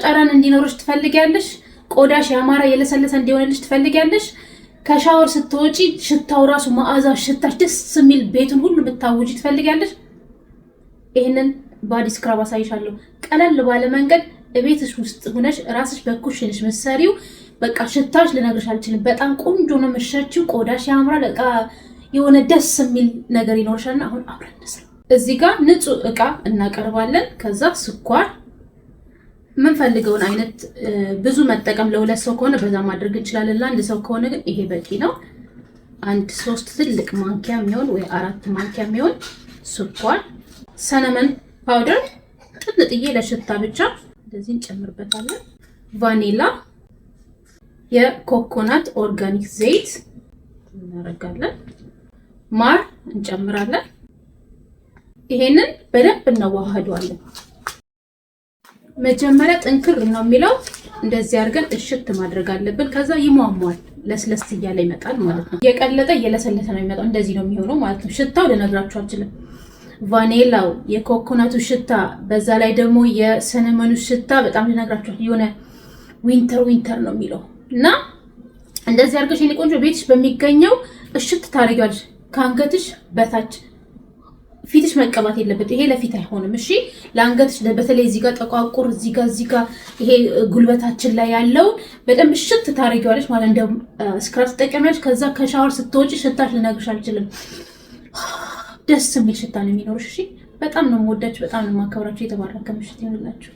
ጠረን እንዲኖርሽ ትፈልጊያለሽ? ቆዳሽ ያማረ የለሰለሰ እንዲሆንልሽ ትፈልጊያለሽ? ከሻወር ስትወጪ ሽታው ራሱ መዓዛ ሽታሽ ደስ የሚል ቤቱን ሁሉ ብታውጂ ትፈልጊያለሽ? ይሄንን ባዲ ስክራብ አሳይሻለሁ። ቀለል ባለ መንገድ እቤትሽ ውስጥ ሆነሽ ራስሽ በኩሽንሽ መሰሪው በቃ ሽታሽ ልነግርሽ አልችልም። በጣም ቆንጆ ነው የምትሸቺው። ቆዳሽ ያምራል። በቃ የሆነ ደስ የሚል ነገር ይኖርሻልና አሁን አብረን እንስራ። እዚህ ጋር ንጹህ እቃ እናቀርባለን። ከዛ ስኳር ምንፈልገውን አይነት ብዙ መጠቀም ለሁለት ሰው ከሆነ በዛ ማድረግ እንችላለን። ለአንድ ሰው ከሆነ ግን ይሄ በቂ ነው። 3 ትልቅ ማንኪያ የሚሆን ወይ 4 ማንኪያ የሚሆን ስኳር፣ ሰነመን ፓውደር ጥንጥዬ ለሽታ ብቻ እንደዚህ እንጨምርበታለን። ቫኒላ፣ የኮኮናት ኦርጋኒክ ዘይት እናረጋለን። ማር እንጨምራለን። ይሄንን በደንብ እናዋህደዋለን። መጀመሪያ ጥንክር ነው የሚለው እንደዚህ አድርገን እሽት ማድረግ አለብን። ከዛ ይሟሟል፣ ለስለስ እያለ ይመጣል ማለት ነው። የቀለጠ እየለሰለሰ ነው የሚመጣው። እንደዚህ ነው የሚሆነው ማለት ነው። ሽታው ልነግራችሁ አልችልም። ቫኒላው፣ የኮኮናቱ ሽታ፣ በዛ ላይ ደግሞ የሰነመኑ ሽታ በጣም ልነግራችሁ የሆነ ዊንተር ነው የሚለው እና እንደዚህ አድርገሽ የኔ ቆንጆ ቤትሽ በሚገኘው እሽት ታደርጊዋለሽ። ከአንገትሽ በታች ፊትሽ መቀባት የለበት። ይሄ ለፊት አይሆንም። እሺ ለአንገትሽ በተለይ እዚህ ጋር ጠቋቁር እዚህ ጋር ይሄ ጉልበታችን ላይ ያለው በደንብ እሽት ታደርጊዋለሽ ማለት እንደ ስክራብ ተጠቀሚያለሽ። ከዛ ከሻወር ስትወጪ ሽታሽ ልነግርሽ አልችልም። ደስ የሚል ሽታ ነው የሚኖርሽ። እሺ በጣም ነው የምወዳችሁ፣ በጣም ነው የማከብራችሁ። የተባረከ ምሽት ይሁንላችሁ።